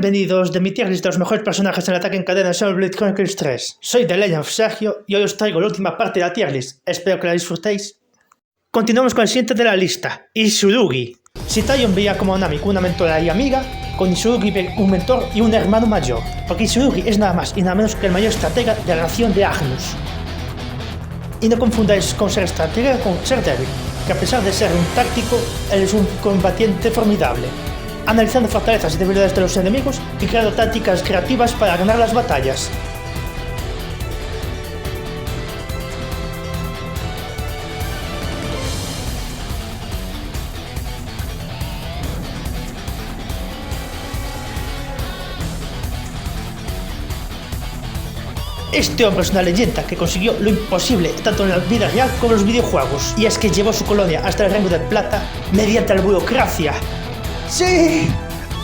Bienvenidos de mi tier list de los mejores personajes en el ataque en cadena de Xenoblade Chronicles 3. Soy The Legend of Sergio y hoy os traigo la última parte de la tier list. Espero que la disfrutéis. Continuamos con el siguiente de la lista, Izulugi. Si Taion veía como a Nami con una mentora y amiga, con Izulugi ve un mentor y un hermano mayor, porque Izulugi es nada más y nada menos que el mayor estratega de la nación de Agnus. Y no confundáis con ser estratega con ser débil, que a pesar de ser un táctico, él es un combatiente formidable, analizando fortalezas y debilidades de los enemigos y creando tácticas creativas para ganar las batallas. Este hombre es una leyenda que consiguió lo imposible tanto en la vida real como en los videojuegos, y es que llevó su colonia hasta el rango de plata mediante la burocracia. ¡Sí!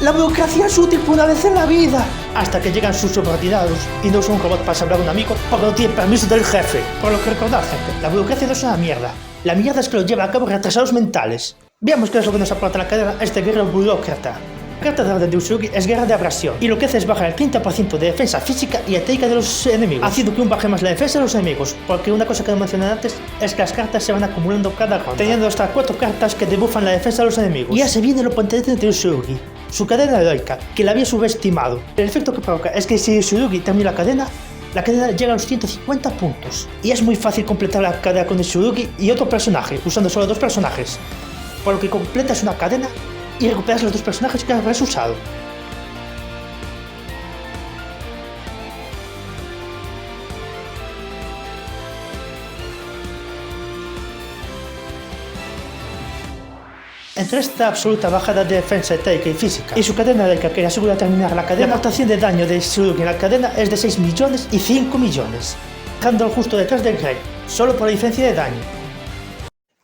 ¡La burocracia es útil por una vez en la vida! Hasta que llegan sus subordinados y no son un robot para salvar a un amigo porque no tiene permiso del jefe. Por lo que recordad, gente, la burocracia no es una mierda. La mierda es que lo lleva a cabo retrasados mentales. Veamos qué es lo que nos aporta la cadena este guerrero burócrata. La carta de orden de Izulugi es guerra de abrasión, y lo que hace es bajar el 30% de defensa física y etérica de los enemigos, haciendo que aún baje más la defensa de los enemigos, porque una cosa que no mencioné antes es que las cartas se van acumulando cada ronda, teniendo hasta 4 cartas que debufan la defensa de los enemigos. Y ya se viene lo potente de Izulugi, su cadena heroica, que la había subestimado. El efecto que provoca es que si Izulugi termina la cadena llega a los 150 puntos, y es muy fácil completar la cadena con Izulugi y otro personaje, usando solo 2 personajes, por lo que completas una cadena y recuperas los 2 personajes que habrás usado. Entre esta absoluta bajada de defensa etérica y física y su cadena heroica que le asegura terminar la cadena, la aportación de daño de Izulugi en la cadena es de 6 millones y 5 millones, dejándolo justo detrás de Grey, solo por la diferencia de daño.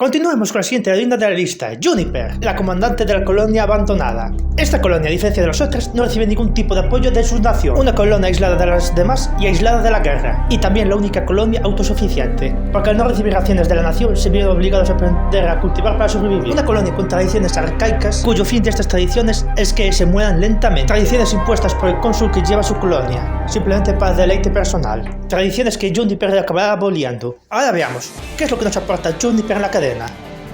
Continuemos con la siguiente heroína de la lista, Juniper, la comandante de la colonia abandonada. Esta colonia, a diferencia de las otras, no recibe ningún tipo de apoyo de su nación, una colonia aislada de las demás y aislada de la guerra, y también la única colonia autosuficiente, porque al no recibir raciones de la nación se vieron obligados a aprender a cultivar para sobrevivir. Una colonia con tradiciones arcaicas, cuyo fin de estas tradiciones es que se mueran lentamente, tradiciones impuestas por el cónsul que lleva su colonia, simplemente para deleite personal, tradiciones que Juniper acabará aboliendo. Ahora veamos, ¿qué es lo que nos aporta Juniper en la cadena?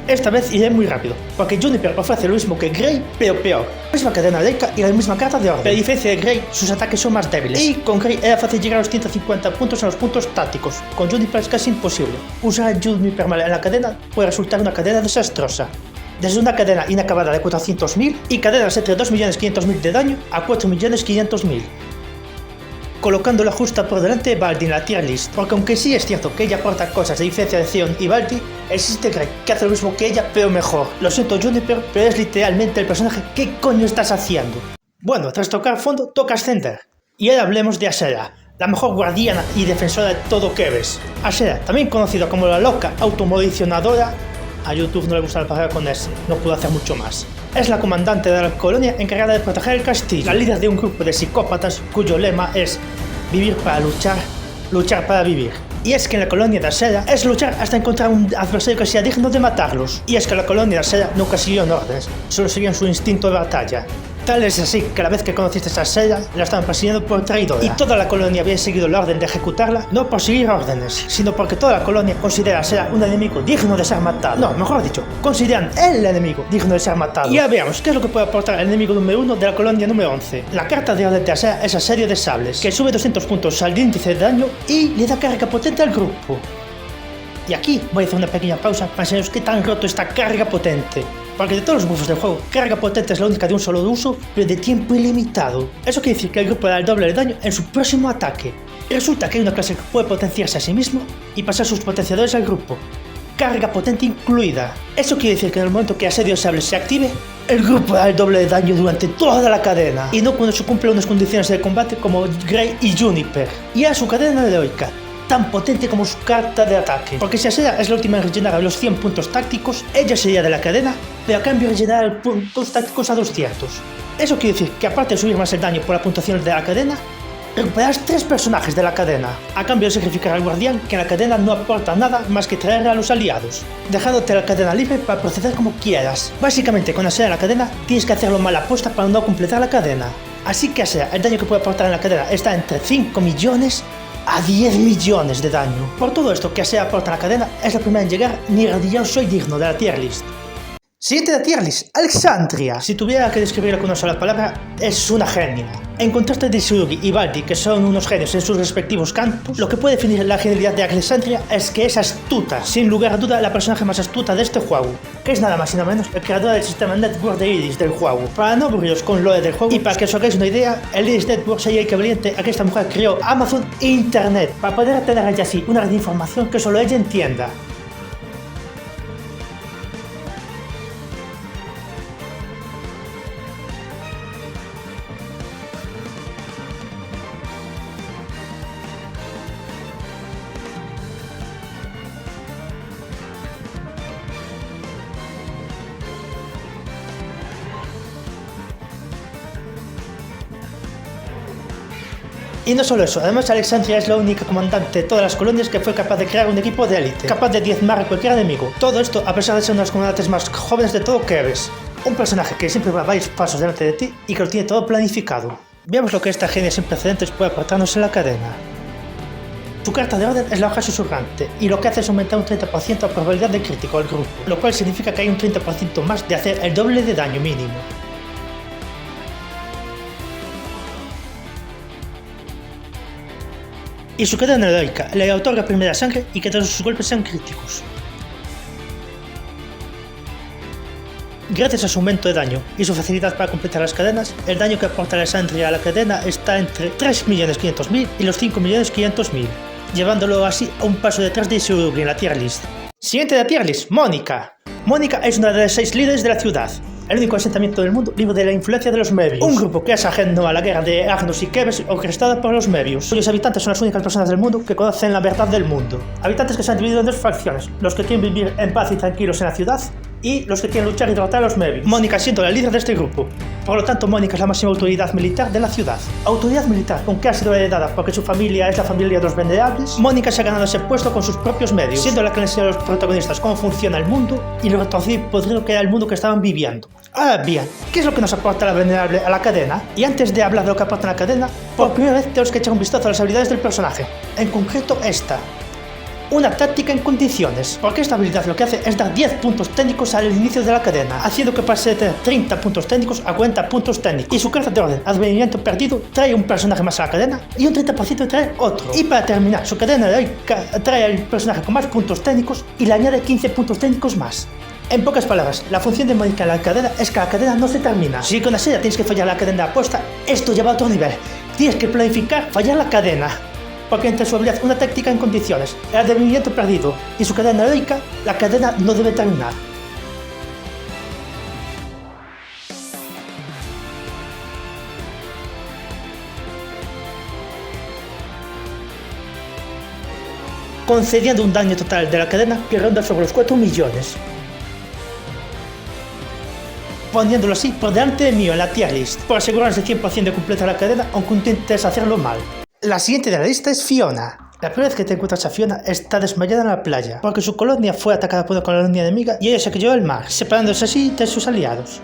Esta vez iré muy rápido, porque Juniper ofrece lo mismo que Grey, pero peor. La misma cadena heroica y la misma carta de orden. Pero a diferencia de Grey, sus ataques son más débiles. Y con Grey era fácil llegar a los 150 puntos en los puntos tácticos. Con Juniper es casi imposible. Usar Juniper mal en la cadena puede resultar una cadena desastrosa. Desde una cadena inacabada de 400.000 y cadenas entre 2.500.000 de daño a 4.500.000. Colocándola justa por delante de Baldi en la tier list, porque aunque sí es cierto que ella aporta cosas de diferenciación y Baldi, existe Grey que hace lo mismo que ella pero mejor. Lo siento Juniper, pero es literalmente el personaje ¿qué coño estás haciendo? Bueno, tras tocar fondo, toca ascender. Y ahora hablemos de Ashera, la mejor guardiana y defensora de todo Keves. Ashera, también conocida como la loca automodicionadora, a YouTube no le gusta la palabra con S, no pudo hacer mucho más. Es la comandante de la colonia encargada de proteger el castillo, la líder de un grupo de psicópatas cuyo lema es vivir para luchar, luchar para vivir. Y es que en la colonia de Ashera es luchar hasta encontrar un adversario que sea digno de matarlos. Y es que la colonia de Ashera nunca siguieron órdenes, solo seguían su instinto de batalla. Tal es así que la vez que conociste a Ashera, la estaban persiguiendo por traidora. Y toda la colonia había seguido la orden de ejecutarla, no por seguir órdenes, sino porque toda la colonia considera a Ashera un enemigo digno de ser matado. No, mejor dicho, consideran el enemigo digno de ser matado. Y ya veamos qué es lo que puede aportar el enemigo número 1 de la colonia número 11. La carta de orden de Ashera es Asedio de Sables, que sube 200 puntos al índice de daño y le da carga potente al grupo. Y aquí voy a hacer una pequeña pausa para enseñaros qué tan roto está carga potente. Porque de todos los buffos del juego, carga potente es la única de un solo uso, pero de tiempo ilimitado. Eso quiere decir que el grupo da el doble de daño en su próximo ataque. Y resulta que hay una clase que puede potenciarse a sí mismo y pasar sus potenciadores al grupo. Carga potente incluida. Eso quiere decir que en el momento que Asedio de Sables se active, el grupo da el doble de daño durante toda la cadena. Y no cuando se cumplen unas condiciones de combate como Grey y Juniper. Y a su cadena heroica, tan potente como su carta de ataque, porque si Ashera es la última en rellenar a los 100 puntos tácticos, ella sería de la cadena, pero a cambio rellenar puntos tácticos a 200. Eso quiere decir que aparte de subir más el daño por la puntuación de la cadena, recuperarás 3 personajes de la cadena, a cambio de sacrificar al guardián que en la cadena no aporta nada más que traer a los aliados, dejándote la cadena libre para proceder como quieras. Básicamente con Ashera en la cadena tienes que hacerlo mal aposta para no completar la cadena. Así que, o sea, el daño que puede aportar en la cadena está entre 5 millones a 10 millones de daño. Por todo esto que Asea aporta en la cadena, es la primera en llegar, ni rodillado soy digno de la tier list. Siguiente de la tier list, Alexandria. Si tuviera que describirla con una sola palabra, es una genia. En contraste de Tsurugi y Baldi, que son unos genios en sus respectivos campos, lo que puede definir la genialidad de Alexandria es que es astuta, sin lugar a duda la personaje más astuta de este juego, que es nada más y nada menos el creador del sistema Network de Iris del juego. Para no aburriros con lo del juego y para que os hagáis una idea, el Iris Network sería el equivalente a que esta mujer creó Amazon e Internet, para poder tener ella así una red de información que solo ella entienda. Y no solo eso, además Alexandria es la única comandante de todas las colonias que fue capaz de crear un equipo de élite, capaz de diezmar a cualquier enemigo. Todo esto a pesar de ser una de las comandantes más jóvenes de todo Keves. Un personaje que siempre va varios pasos delante de ti y que lo tiene todo planificado. Veamos lo que esta genia sin precedentes puede aportarnos en la cadena. Su carta de orden es la hoja susurrante, y lo que hace es aumentar un 30% la probabilidad de crítico al grupo, lo cual significa que hay un 30% más de hacer el doble de daño mínimo. Y su cadena heroica le otorga primera sangre y que todos sus golpes sean críticos. Gracias a su aumento de daño y su facilidad para completar las cadenas, el daño que aporta Alexandria a la cadena está entre 3.500.000 y los 5.500.000, llevándolo así a un paso detrás de Tsurugi en la tier list. Siguiente de la tier list, Mónica. Mónica es una de las 6 líderes de la ciudad, el único asentamiento del mundo libre de la influencia de los Mebius, un grupo que es ajeno a la guerra de Agnus y Keves orquestada por los Mebius, cuyos habitantes son las únicas personas del mundo que conocen la verdad del mundo. Habitantes que se han dividido en dos facciones, los que quieren vivir en paz y tranquilos en la ciudad y los que quieren luchar y derrotar a los Mebius. Mónica siendo la líder de este grupo. Por lo tanto, Mónica es la máxima autoridad militar de la ciudad. Autoridad militar con que ha sido heredada porque su familia es la familia de los venerables. Mónica se ha ganado ese puesto con sus propios medios, siendo la que le enseña a los protagonistas cómo funciona el mundo y lo retorcido y podrido que era el mundo que estaban viviendo. Ahora bien, ¿qué es lo que nos aporta la venerable a la cadena? Y antes de hablar de lo que aporta la cadena, por primera vez tenemos que echar un vistazo a las habilidades del personaje, en concreto esta. Una táctica en condiciones, porque esta habilidad lo que hace es dar 10 puntos técnicos al inicio de la cadena, haciendo que pase de tener 30 puntos técnicos a 40 puntos técnicos. Y su carta de orden, advenimiento perdido, trae un personaje más a la cadena y un 30% trae otro. Y para terminar, su cadena heroica trae al personaje con más puntos técnicos y le añade 15 puntos técnicos más. En pocas palabras, la función de Mónica en la cadena es que la cadena no se termina. Si con la serie tienes que fallar la cadena de apuesta, esto lleva a otro nivel. Tienes que planificar fallar la cadena. Porque entre su habilidad una táctica en condiciones, el advenimiento perdido y su cadena heroica, la cadena no debe terminar. Concediendo un daño total de la cadena que ronda sobre los 4 millones. Poniéndolo así por delante de mí en la tier list, por asegurarse 100% de completar la cadena aunque intentes hacerlo mal. La siguiente de la lista es Fiona. La primera vez que te encuentras a Fiona está desmayada en la playa, porque su colonia fue atacada por una colonia enemiga y ella se cayó al mar, separándose así de sus aliados.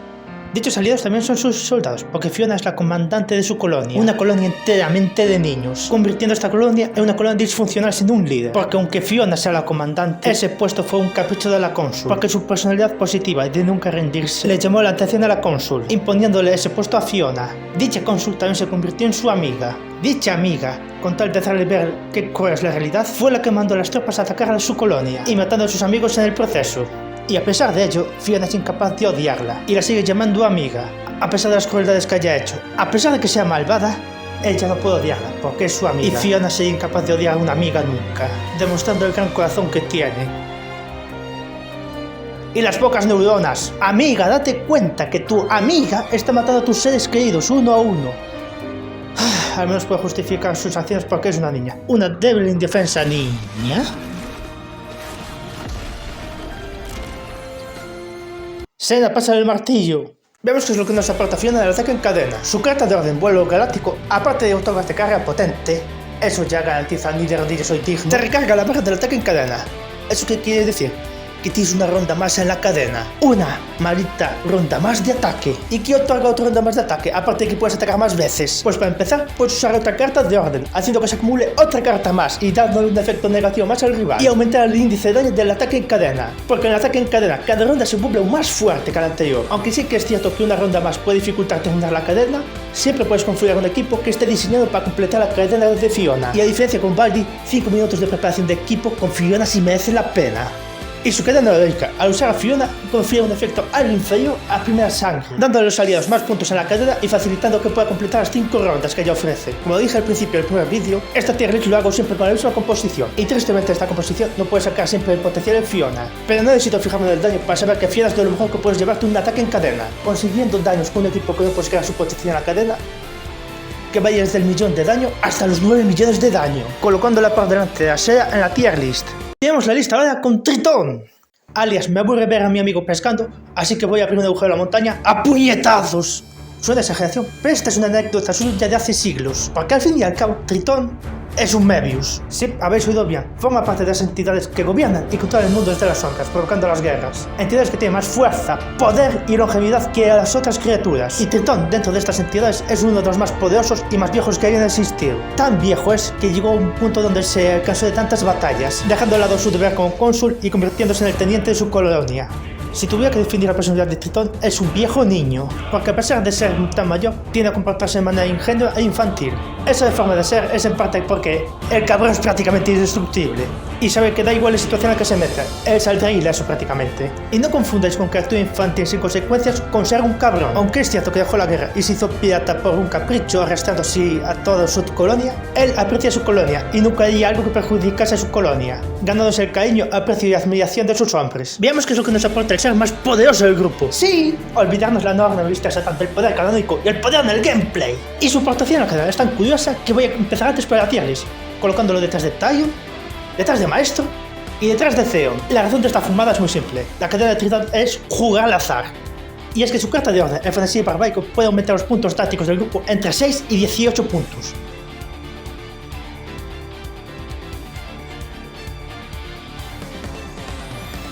Dichos aliados también son sus soldados, porque Fiona es la comandante de su colonia, una colonia enteramente de niños, convirtiendo esta colonia en una colonia disfuncional sin un líder, porque aunque Fiona sea la comandante, ese puesto fue un capricho de la cónsul, porque su personalidad positiva y de nunca rendirse le llamó la atención a la cónsul, imponiéndole ese puesto a Fiona. Dicha cónsul también se convirtió en su amiga. Dicha amiga, con tal de hacerle ver qué cruel es la realidad, fue la que mandó a las tropas a atacar a su colonia, y matando a sus amigos en el proceso. Y a pesar de ello, Fiona es incapaz de odiarla, y la sigue llamando amiga, a pesar de las crueldades que haya hecho. A pesar de que sea malvada, ella no puede odiarla, porque es su amiga. Y Fiona sigue incapaz de odiar a una amiga nunca, demostrando el gran corazón que tiene. Y las pocas neuronas. Amiga, date cuenta que tu amiga está matando a tus seres queridos uno a uno. Al menos puede justificar sus acciones porque es una niña. Una débil e indefensa niña. Sena pasa el martillo. Veamos qué es lo que nos aporta Fiona del ataque en cadena. Su carta de orden vuelo galáctico, aparte de otorgarte carga potente, eso ya garantiza ni de rodillas soy digno, te recarga la barra del ataque en cadena. ¿Eso qué quiere decir? que tienes una ronda más en la cadena. Una maldita ronda más de ataque. ¿Y qué otorga otra ronda más de ataque? Aparte de que puedes atacar más veces. Pues para empezar, puedes usar otra carta de orden, haciendo que se acumule otra carta más y dándole un efecto negativo más al rival. Y aumentar el índice de daño del ataque en cadena. Porque en el ataque en cadena, cada ronda se vuelve aún más fuerte que la anterior. Aunque sí que es cierto que una ronda más puede dificultar terminar la cadena, siempre puedes configurar un equipo que esté diseñado para completar la cadena de Fiona. Y a diferencia con Baldi, 5 minutos de preparación de equipo con Fiona sí merece la pena. Y su cadena heroica, al usar a Fiona, confiere un efecto algo inferior a primera sangre, dándole a los aliados más puntos en la cadena y facilitando que pueda completar las 5 rondas que ella ofrece. Como dije al principio del primer vídeo, esta tier list lo hago siempre con la misma composición, y tristemente esta composición no puede sacar siempre el potencial en Fiona. Pero no necesito fijarme en el daño para saber que Fiona es de lo mejor que puedes llevarte un ataque en cadena, consiguiendo daños con un equipo que no puedes crear su potencial en la cadena, que vaya desde el 1.000.000 de daño hasta los 9 millones de daño, colocándola por delante de Asea en la tier list. Tenemos la lista ahora con Tritón, alias me aburre ver a mi amigo pescando, así que voy a abrir un agujero a la montaña a puñetazos. Suena exageración, pero esta es una anécdota suya de hace siglos, porque al fin y al cabo Tritón es un Mebius. Sí, habéis oído bien, forma parte de las entidades que gobiernan y controlan el mundo desde las sombras, provocando las guerras. Entidades que tienen más fuerza, poder y longevidad que las otras criaturas. Y Tritón, dentro de estas entidades, es uno de los más poderosos y más viejos que hayan existido. Tan viejo es que llegó a un punto donde se cansó de tantas batallas, dejando de lado su deber como cónsul y convirtiéndose en el teniente de su colonia. Si tuviera que definir la personalidad de Tritón, es un viejo niño, porque a pesar de ser tan mayor, tiende a comportarse de manera ingenua e infantil. Esa forma de ser es en parte porque el cabrón es prácticamente indestructible, y sabe que da igual la situación en la que se meta, él saldrá ileso prácticamente. Y no confundáis con que actúe infantil sin consecuencias con ser un cabrón. Aunque es cierto que dejó la guerra y se hizo pirata por un capricho, arrastrando así a toda su colonia, él aprecia su colonia y nunca haría algo que perjudicase a su colonia, ganándose el cariño, aprecio y admiración de sus hombres. Veamos qué es lo que nos aporta el ser más poderoso del grupo. Sí, olvidarnos la enorme vista tanto el poder canónico y el poder en el gameplay. Y su aportación a la cadena es tan curiosa que voy a empezar antes por la tier list, colocándolo detrás de Taion, detrás de Maestro y detrás de Theon. La razón de esta fumada es muy simple. La cadena de Tritón es jugar al azar. Y es que su carta de orden, el frenesí barbaico, puede aumentar los puntos tácticos del grupo entre 6 y 18 puntos.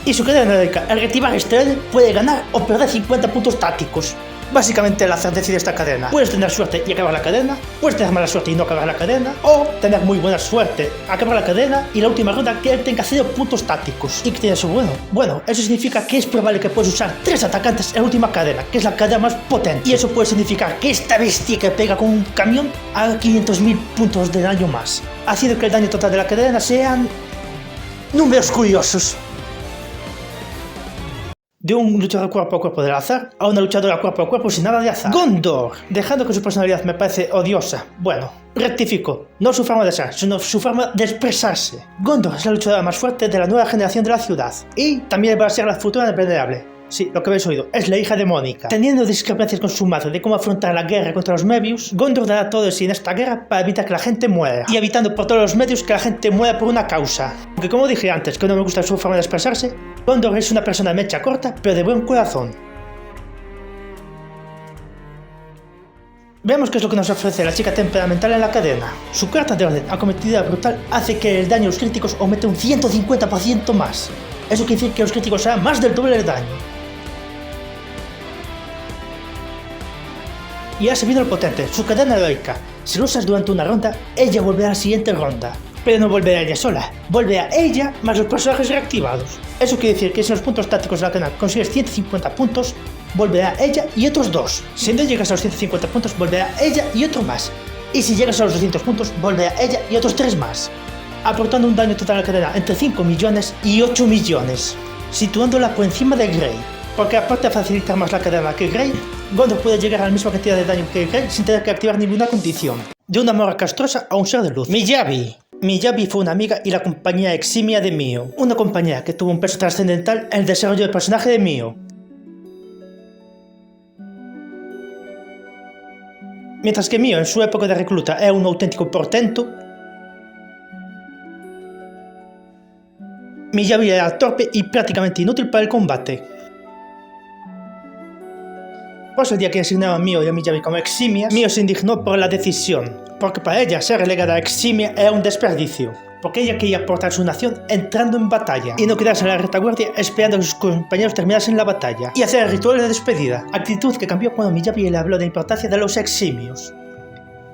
Y su cadena heroica, el Retivar Estrella, puede ganar o perder 50 puntos tácticos. Básicamente el azar decide esta cadena. Puedes tener suerte y acabar la cadena, puedes tener mala suerte y no acabar la cadena, o tener muy buena suerte, acabar la cadena y la última ronda que él tenga 0 puntos tácticos. ¿Y qué tiene eso bueno? Bueno, eso significa que es probable que puedes usar 3 atacantes en la última cadena, que es la cadena más potente. Y eso puede significar que esta bestia que pega con un camión haga 500.000 puntos de daño más, haciendo que el daño total de la cadena sean números curiosos. De un luchador cuerpo a cuerpo del azar a una luchadora cuerpo a cuerpo sin nada de azar. Gondor, dejando que su personalidad me parece odiosa. Bueno, rectifico, no su forma de ser, sino su forma de expresarse. Gondor es la luchadora más fuerte de la nueva generación de la ciudad. Y también va a ser la futura venerable. Sí, lo que habéis oído, es la hija de Mónica. Teniendo discrepancias con su madre de cómo afrontar la guerra contra los Mebius, Gondor dará todo de sí en esta guerra para evitar que la gente muera, y evitando por todos los medios que la gente muera por una causa. Aunque como dije antes que no me gusta su forma de expresarse, Gondor es una persona de mecha corta, pero de buen corazón. Veamos qué es lo que nos ofrece la chica temperamental en la cadena. Su carta de orden, acometida brutal, hace que el daño a los críticos aumente un 150% más. Eso quiere decir que los críticos harán más del doble del daño. Y ahora se viene lo potente, su cadena heroica. Si lo usas durante una ronda, ella volverá a la siguiente ronda. Pero no volverá ella sola, volverá ella más los personajes reactivados. Eso quiere decir que si en los puntos tácticos de la cadena consigues 150 puntos, volverá ella y otros 2. Si no llegas a los 150 puntos, volverá ella y otro más. Y si llegas a los 200 puntos, volverá ella y otros 3 más. Aportando un daño total a la cadena entre 5 millones y 8 millones, situándola por encima de Grey. Porque aparte de facilitar más la cadena que Grey, Gondor puede llegar a la misma cantidad de daño que Grey sin tener que activar ninguna condición. De una morra castrosa a un ser de luz. Miyabi. Miyabi fue una amiga y la compañía eximia de Mio, una compañía que tuvo un peso trascendental en el desarrollo del personaje de Mio. Mientras que Mio en su época de recluta era un auténtico portento, Miyabi era torpe y prácticamente inútil para el combate. Pues el día que asignaron a Mio y a Miyabi como eximias, Mio se indignó por la decisión, porque para ella ser relegada a eximia era un desperdicio. porque ella quería aportar a su nación entrando en batalla y no quedarse en la retaguardia esperando a que sus compañeros terminasen la batalla y hacer el ritual de despedida, actitud que cambió cuando Miyabi le habló de la importancia de los eximios.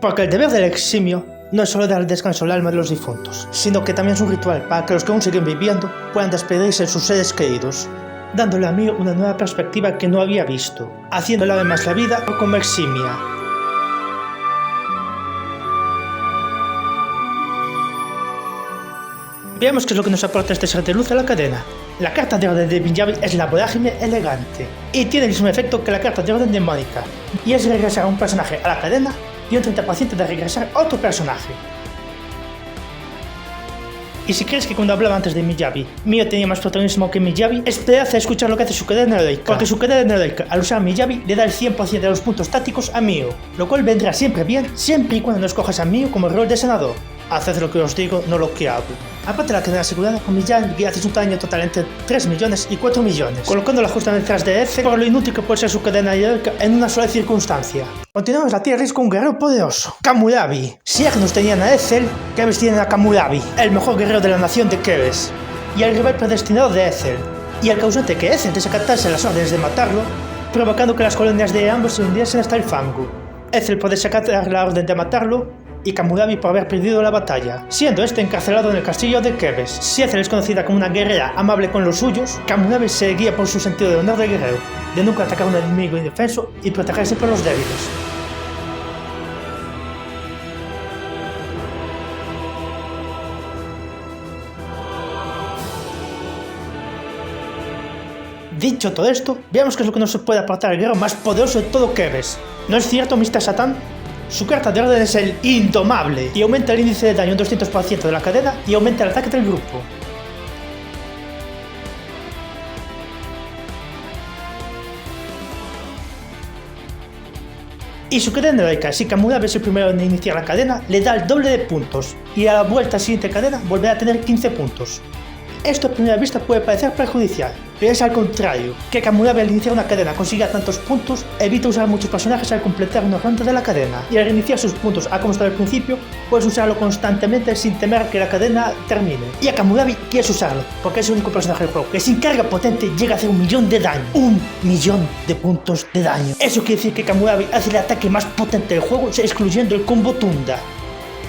Porque el deber del eximio no es solo dar descanso al alma de los difuntos, sino que también es un ritual para que los que aún siguen viviendo puedan despedirse de sus seres queridos, dándole a Mio una nueva perspectiva que no había visto, haciéndole además la vida como eximia. Veamos qué es lo que nos aporta este ser de luz a la cadena. La carta de orden de Miyabi es la vorágine elegante, y tiene el mismo efecto que la carta de orden de Mónica, y es regresar a un personaje a la cadena y un 30% de regresar a otro personaje. Y si crees que cuando hablaba antes de Miyabi, Mio tenía más protagonismo que Miyabi, esperad a escuchar lo que hace su cadena heroica, porque su cadena heroica al usar Miyabi le da el 100% de los puntos tácticos a Mio, lo cual vendrá siempre bien, siempre y cuando no escojas a Mio como rol de senador. Haced lo que os digo, no lo que hago. Aparte de la cadena asegurada, con Miyabi haces un daño total entre 3 millones y 4 millones, colocándola justamente detrás de Ezreal por lo inútil que puede ser su cadena heroica en una sola circunstancia. Continuamos la tier list con un guerrero poderoso, Kamurabi. Si Agnus tenían a Ezreal, Keves tienen a Kamurabi, el mejor guerrero de la nación de Keves, y el rival predestinado de Ezreal, y el causante que Ezreal desacatase las órdenes de matarlo, provocando que las colonias de ambos se hundiesen hasta el fango. Ezreal por desacatar la orden de matarlo, y Kamurabi por haber perdido la batalla, siendo este encarcelado en el castillo de Keves. Si Ezreal es conocida como una guerrera amable con los suyos, Kamurabi se guía por su sentido de honor de guerrero, de nunca atacar a un enemigo indefenso y protegerse por los débiles. Dicho todo esto, veamos qué es lo que nos puede aportar el guerrero más poderoso de todo Keves. ¿No es cierto, Mr. Satan? Su carta de orden es el Indomable, y aumenta el índice de daño en 200% de la cadena y aumenta el ataque del grupo. Y su cadena heroica, si Kamurabi es el primero en iniciar la cadena, le da el doble de puntos, y a la vuelta a la siguiente cadena volverá a tener 15 puntos. Esto a primera vista puede parecer perjudicial, pero es al contrario, que Kamurabi al iniciar una cadena consiga tantos puntos, evita usar muchos personajes al completar una ronda de la cadena, y al reiniciar sus puntos a como estaba al principio, puedes usarlo constantemente sin temer a que la cadena termine. Y a Kamurabi quieres usarlo, porque es el único personaje del juego que sin carga potente llega a hacer 1.000.000 de daño. 1.000.000 de puntos de daño. Eso quiere decir que Kamurabi hace el ataque más potente del juego, excluyendo el combo Tunda.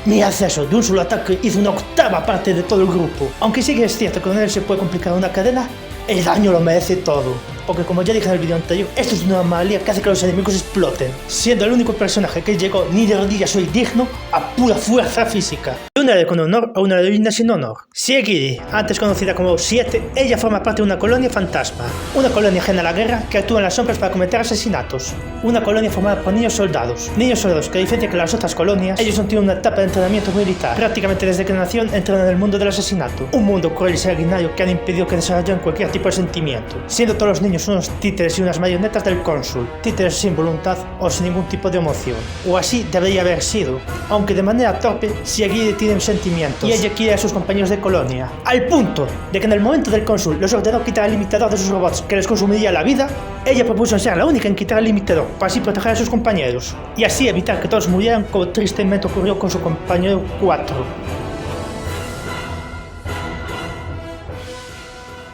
Mirad eso, de un solo ataque hizo una octava parte de todo el grupo. Aunque sí que es cierto que con él se puede complicar una cadena, el daño lo merece todo. Porque como ya dije en el vídeo anterior, esto es una anomalía que hace que los enemigos exploten, siendo el único personaje que llegó ni de rodillas soy digno a pura fuerza física. De una héroe con honor a una heroína sin honor. Siegiri, antes conocida como 7, ella forma parte de una colonia fantasma, una colonia ajena a la guerra que actúa en las sombras para cometer asesinatos, una colonia formada por niños soldados que a diferencia que las otras colonias, ellos no tienen una etapa de entrenamiento militar, prácticamente desde que nacieron entran en el mundo del asesinato, un mundo cruel y sanguinario que han impedido que desarrollen cualquier tipo de sentimiento, siendo todos los niños unos títeres y unas marionetas del cónsul, títeres sin voluntad o sin ningún tipo de emoción, o así debería haber sido, aunque de manera torpe Siegiri tiene sentimientos y ella quiere a sus compañeros de colonia, al punto de que en el momento del cónsul les ordenó quitar el limitador de sus robots que les consumiría la vida, ella propuso ser la única en quitar el limitador para así proteger a sus compañeros y así evitar que todos murieran como tristemente ocurrió con su compañero 4.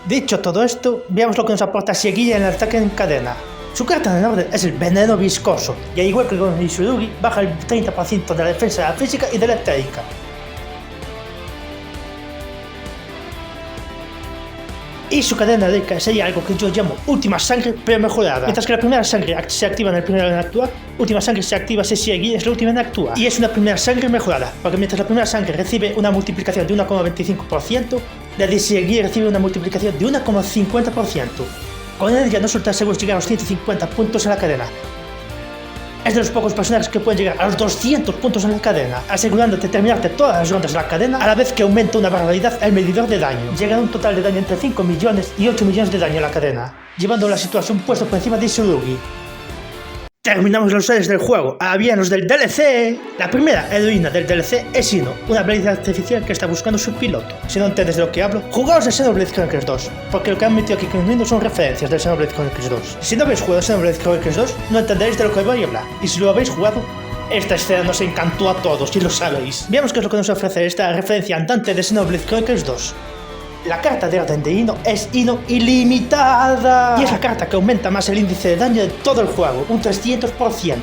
Dicho todo esto, veamos lo que nos aporta Siegiri en el ataque en cadena. Su carta de orden es el veneno viscoso, y al igual que con Itsurugi, baja el 30% de la defensa de la física y de la etérica. Y su cadena heroica sería algo que yo llamo Última Sangre pero mejorada. Mientras que la primera sangre se activa en el primero en actuar, Última Sangre se activa si Siegiri es la última en actuar. Y es una primera sangre mejorada, porque mientras la primera sangre recibe una multiplicación de 1,25%, la de Siegiri recibe una multiplicación de 1,50%. Con él ya no solo te aseguras llegar a los 150 puntos en la cadena. Es de los pocos personajes que pueden llegar a los 200 puntos en la cadena, asegurándote terminarte todas las rondas de la cadena a la vez que aumenta una barbaridad el medidor de daño, llegando a un total de daño entre 5 millones y 8 millones de daño en la cadena, llevando la situación puesto por encima de Itsurugi. Terminamos los series del juego, ahora bien los del DLC. La primera heroína del DLC es Ino, una habilidad artificial que está buscando su piloto. Si no entiendes de lo que hablo, jugaos de Xenoblade Chronicles 2, porque lo que han metido aquí con Ino son referencias del Xenoblade Chronicles 2. Si no habéis jugado Xenoblade Chronicles 2, no entenderéis de lo que voy a hablar, y si lo habéis jugado, Esta escena nos encantó a todos, y lo sabéis. Veamos qué es lo que nos ofrece esta referencia andante de Xenoblade Chronicles 2. La carta de orden de Ino es Ino ilimitada. Y es la carta que aumenta más el índice de daño de todo el juego, un 300%.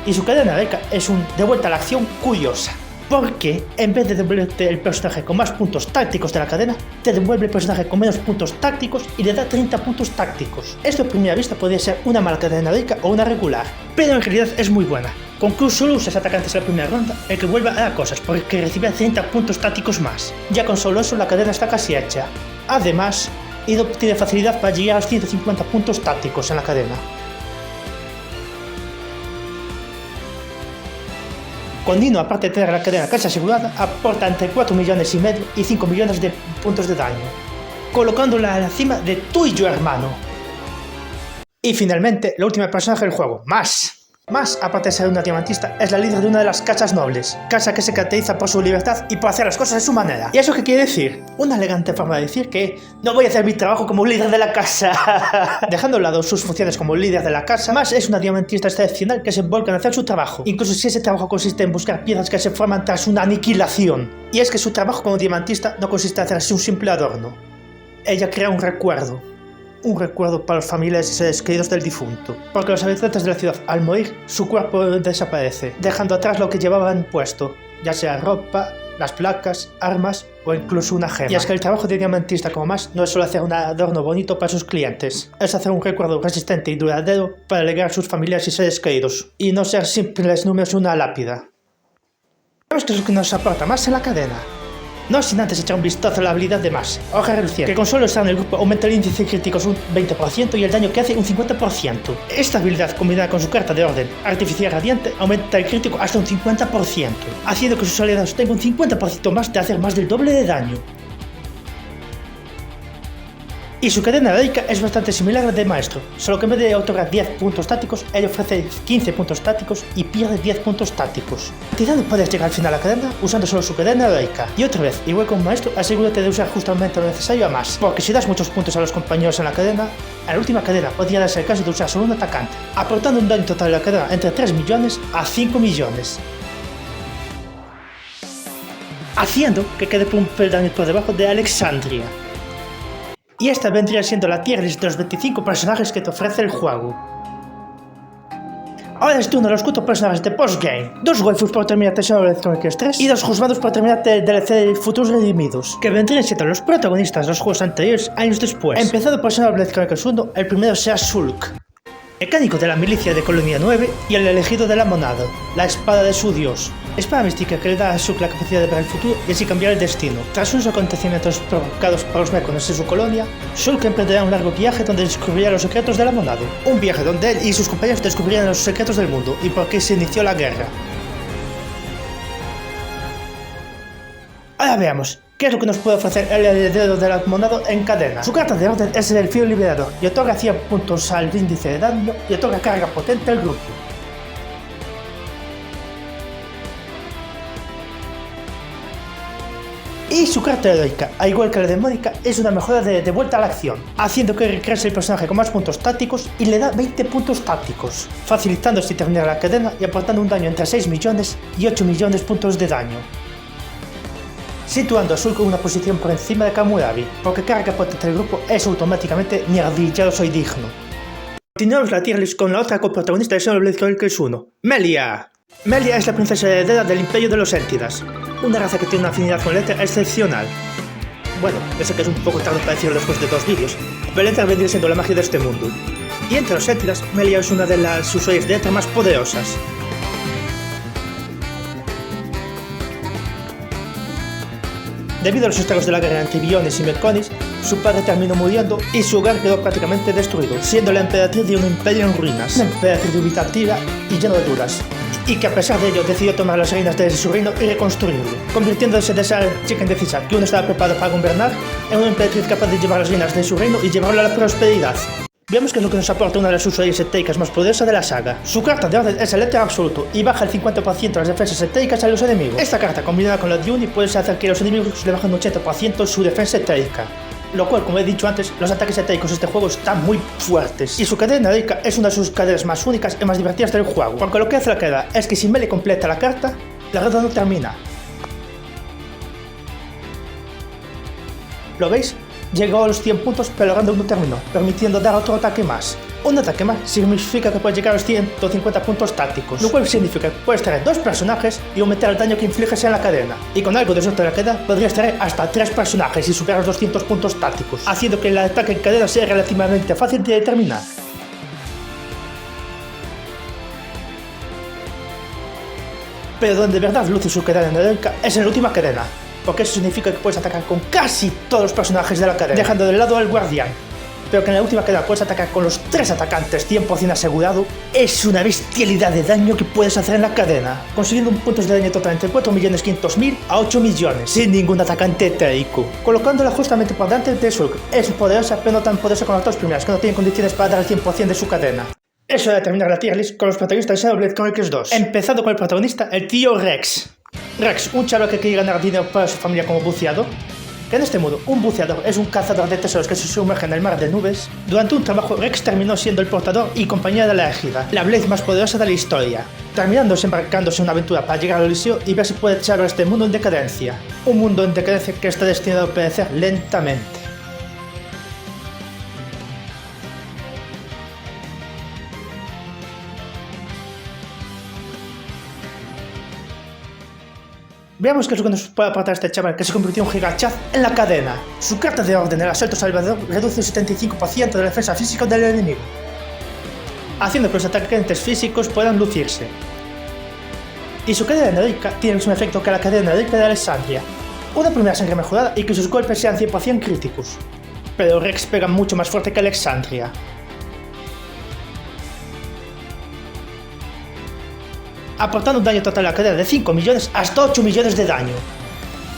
Y su cadena de Eka es un de vuelta a la acción curiosa. Porque en vez de devolverte el personaje con más puntos tácticos de la cadena, te devuelve el personaje con menos puntos tácticos y le da 30 puntos tácticos. Esto a primera vista podría ser una mala cadena de Eka o una regular, pero en realidad es muy buena. Con que solo uses atacantes en la primera ronda, el que vuelva hará cosas porque recibe 30 puntos tácticos más. Ya con solo eso la cadena está casi hecha. Además, Ino tiene facilidad para llegar a los 150 puntos tácticos en la cadena. Con Ino, aparte de tener la cadena casi asegurada, aporta entre 4 millones y medio y 5 millones de puntos de daño, colocándola a la cima de tú y yo, hermano. Y finalmente, la última personaje del juego, Mash. Mash, aparte de ser una diamantista, es la líder de una de las casas nobles, casa que se caracteriza por su libertad y por hacer las cosas a su manera. ¿Y eso qué quiere decir? Una elegante forma de decir que no voy a hacer mi trabajo como líder de la casa. Dejando a lado sus funciones como líder de la casa, Mash es una diamantista excepcional que se envuelve en hacer su trabajo, incluso si ese trabajo consiste en buscar piedras que se forman tras una aniquilación. Y es que su trabajo como diamantista no consiste en hacerse un simple adorno. Ella crea un recuerdo para los familiares y seres queridos del difunto, porque los habitantes de la ciudad, al morir, su cuerpo desaparece, dejando atrás lo que llevaban puesto, ya sea ropa, las placas, armas o incluso una gema. Y es que el trabajo de diamantista como más no es solo hacer un adorno bonito para sus clientes, es hacer un recuerdo resistente y duradero para legar a sus familiares y seres queridos, y no ser simples números en una lápida. Veamos qué es lo que nos aporta más en la cadena. No sin antes echar un vistazo a la habilidad de Mash, Hoja Reluciente, que con solo estar en el grupo aumenta el índice de críticos un 20% y el daño que hace un 50%. Esta habilidad, combinada con su carta de orden Artificial Radiante, aumenta el crítico hasta un 50%, haciendo que sus aliados tengan un 50% más de hacer más del doble de daño. Y su cadena de Eka es bastante similar a la de Maestro, solo que en vez de otorgar 10 puntos tácticos, ella ofrece 15 puntos tácticos y pierde 10 puntos tácticos. Tirando puedes llegar al final a la cadena usando solo su cadena de Eka. Y otra vez, igual con Maestro, asegúrate de usar justamente lo necesario a más, porque si das muchos puntos a los compañeros en la última cadena podría darse el caso de usar solo un atacante, aportando un daño total de la cadena entre 3 millones a 5 millones. Haciendo que quede por un peldaño por debajo de Alexandria. Y esta vendría siendo la tier list de los 25 personajes que te ofrece el juego. Ahora es turno de los 4 personajes de postgame. 2 waifus por terminarte Xenoblade Chronicles 3 y 2 juzgados por terminarte el DLC de Futuros Redimidos, que vendrían siendo los protagonistas de los juegos anteriores años después. Empezando por Xenoblade Chronicles 1, el primero será Shulk, mecánico de la milicia de Colonia 9 y el elegido de la monada, la espada de su dios. Espada mística que le da a Shulk la capacidad de ver el futuro y así cambiar el destino. Tras unos acontecimientos provocados por los Mecones en su colonia, Shulk emprenderá un largo viaje donde descubrirá los secretos de la monada. Un viaje donde él y sus compañeros descubrirán los secretos del mundo y por qué se inició la guerra. Ahora veamos, ¿qué es lo que nos puede ofrecer el heredero de la monada en cadena? Su carta de orden es el Fío Liberador y otorga 100 puntos al índice de daño y otorga carga potente al grupo. Y su carta heroica, al igual que la de Mónica, es una mejora de vuelta a la acción, haciendo que recrease el personaje con más puntos tácticos y le da 20 puntos tácticos, facilitando así terminar la cadena y aportando un daño entre 6 millones y 8 millones de puntos de daño, situando a Shulk en una posición por encima de Kamurabi, porque carga potente del grupo es automáticamente mierda, ya soy digno. Continuamos la tier list con la otra coprotagonista de Xenoblade Chronicles 1, Melia. Melia es la princesa heredera del Imperio de los Éltidas, una raza que tiene una afinidad con el éter excepcional. Bueno, yo sé que es un poco tarde para decirlo después de 2 vídeos, pero el éter vendría siendo la magia de este mundo. Y entre los Éltidas, Melia es una de las usuarias de éter más poderosas. Debido a los estragos de la guerra entre Bionis y Meconis, su padre terminó muriendo y su hogar quedó prácticamente destruido, siendo la emperatriz de un imperio en ruinas, una emperatriz dubitativa y lleno de dudas, y que a pesar de ello decidió tomar las reinas de su reino y reconstruirlo, convirtiéndose de esa chica indecisa que uno estaba preparado para gobernar en una emperatriz capaz de llevar las reinas de su reino y llevarlo a la prosperidad. Veamos qué es lo que nos aporta una de las usuarias etéicas más poderosas de la saga. Su carta de orden es el éter absoluto y baja el 50% de las defensas etéicas a los enemigos. Esta carta combinada con la de Uni puede hacer que los enemigos le bajen un 80% su defensa etéica. lo cual, como he dicho antes, los ataques etéicos de este juego están muy fuertes. Y su cadena heroica es una de sus cadenas más únicas y más divertidas del juego, porque lo que hace la cadena es que si Melee completa la carta, la ronda no termina. ¿Lo veis? Llegó a los 100 puntos, pero la ronda no terminó, permitiendo dar otro ataque más. Un ataque más significa que puedes llegar a los 150 puntos tácticos, lo cual significa que puedes traer 2 personajes y aumentar el daño que infliges en la cadena. Y con algo de suerte de la cadena podrías traer hasta 3 personajes y superar los 200 puntos tácticos, haciendo que el ataque en cadena sea relativamente fácil de determinar. Pero donde de verdad luce su cadena heroica es en la última cadena, porque eso significa que puedes atacar con casi todos los personajes de la cadena, dejando de lado al guardián. Pero que en la última cadena puedes atacar con los 3 atacantes 100% asegurado, es una bestialidad de daño que puedes hacer en la cadena, consiguiendo un puntos de daño total entre 4.500.000 a 8 millones, sin ningún atacante etérico, colocándola justamente por delante de Shulk. Es poderosa, pero no tan poderosa como las 2 primeras, que no tienen condiciones para dar el 100% de su cadena. Eso de terminar la tier list con los protagonistas de Xenoblade Chronicles 2, empezando con el protagonista, el tío Rex. Rex, un chaval que quiere ganar dinero para su familia como buceador, que en este modo, un buceador es un cazador de tesoros que se sumerge en el mar de nubes. Durante un trabajo, Rex terminó siendo el portador y compañía de la Égida, la Blade más poderosa de la historia, terminando embarcándose en una aventura para llegar al Eliseo y ver si puede echarlo a este mundo en decadencia. Un mundo en decadencia que está destinado a perecer lentamente. Veamos qué es lo que nos puede aportar este chaval que se convirtió en Gigachad en la cadena. Su carta de orden, el asalto salvador, reduce el 75% de la defensa física del enemigo, haciendo que los atacantes físicos puedan lucirse. Y su cadena heroica tiene el mismo efecto que la cadena heroica de Alexandria, una primera sangre mejorada y que sus golpes sean 100% críticos. Pero Rex pega mucho más fuerte que Alexandria, aportando un daño total a la cadena de 5 millones hasta 8 millones de daño,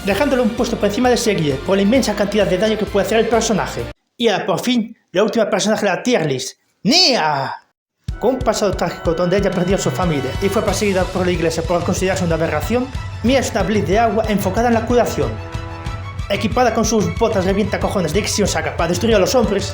dejándolo un puesto por encima de Seguier por la inmensa cantidad de daño que puede hacer el personaje. Y ahora por fin, la última personaje de la tier list, Nia. Con un pasado trágico donde ella perdió a su familia y fue perseguida por la iglesia por considerarse una aberración, Nia es una Blade de agua enfocada en la curación. Equipada con sus botas revientacojones de Ixion Saga para destruir a los hombres,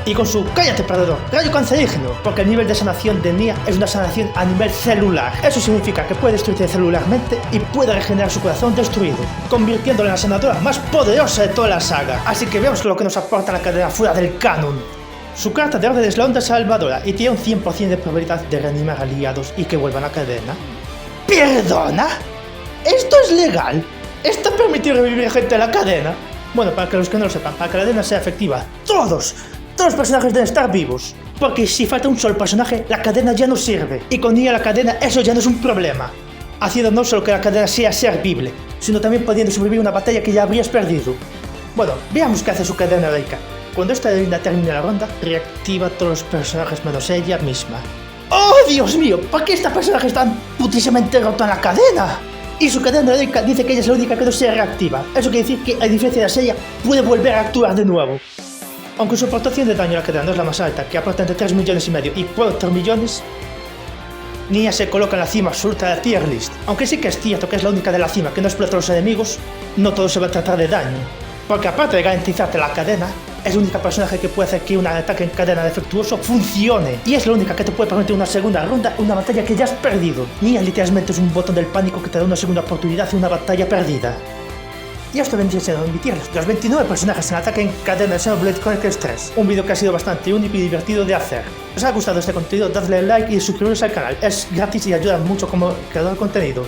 y con su cállate perdedor, rayo cancerígeno, porque el nivel de sanación de Nia es una sanación a nivel celular. Eso significa que puede destruirse celularmente y puede regenerar su corazón destruido, convirtiéndola en la sanadora más poderosa de toda la saga. Así que veamos lo que nos aporta la cadena fuera del canon. Su carta de orden es la onda salvadora y tiene un 100% de probabilidad de reanimar aliados y que vuelvan a la cadena. ¿Perdona? ¿Esto es legal? ¿Esto permite revivir gente en la cadena? Bueno, para que los que no lo sepan, para que la cadena sea efectiva, todos los personajes deben estar vivos, porque si falta un solo personaje, la cadena ya no sirve, y con ella la cadena eso ya no es un problema, haciendo no solo que la cadena sea servible, sino también pudiendo sobrevivir una batalla que ya habrías perdido. Bueno, veamos qué hace su cadena heroica. Cuando esta heroína termine la ronda, reactiva a todos los personajes menos ella misma. ¡Oh, Dios mío! ¿Por qué esta personaje está tan putísimamente rota en la cadena? Y su cadena heroica dice que ella es la única que no se reactiva. Eso quiere decir que, a diferencia de Seiya, puede volver a actuar de nuevo. Aunque su aportación de daño a la cadena no es la más alta, que aporta entre 3 millones y medio y 4 millones, Nia se coloca en la cima absoluta de la tier list. Aunque sí que es cierto que es la única de la cima que no explota a los enemigos, no todo se va a tratar de daño. Porque aparte de garantizarte la cadena, es la única personaje que puede hacer que un ataque en cadena defectuoso funcione. Y es la única que te puede permitir una segunda ronda en una batalla que ya has perdido. Nia literalmente es un botón del pánico que te da una segunda oportunidad en una batalla perdida. Y esto vendría siendo mi tier list, los 29 personajes en ataque en cadena de Xenoblade Chronicles 3. Un vídeo que ha sido bastante único y divertido de hacer. Si os ha gustado este contenido, dadle like y suscribiros al canal. Es gratis y ayuda mucho como creador de contenido.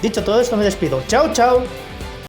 Dicho todo esto, me despido. ¡Chao, chao!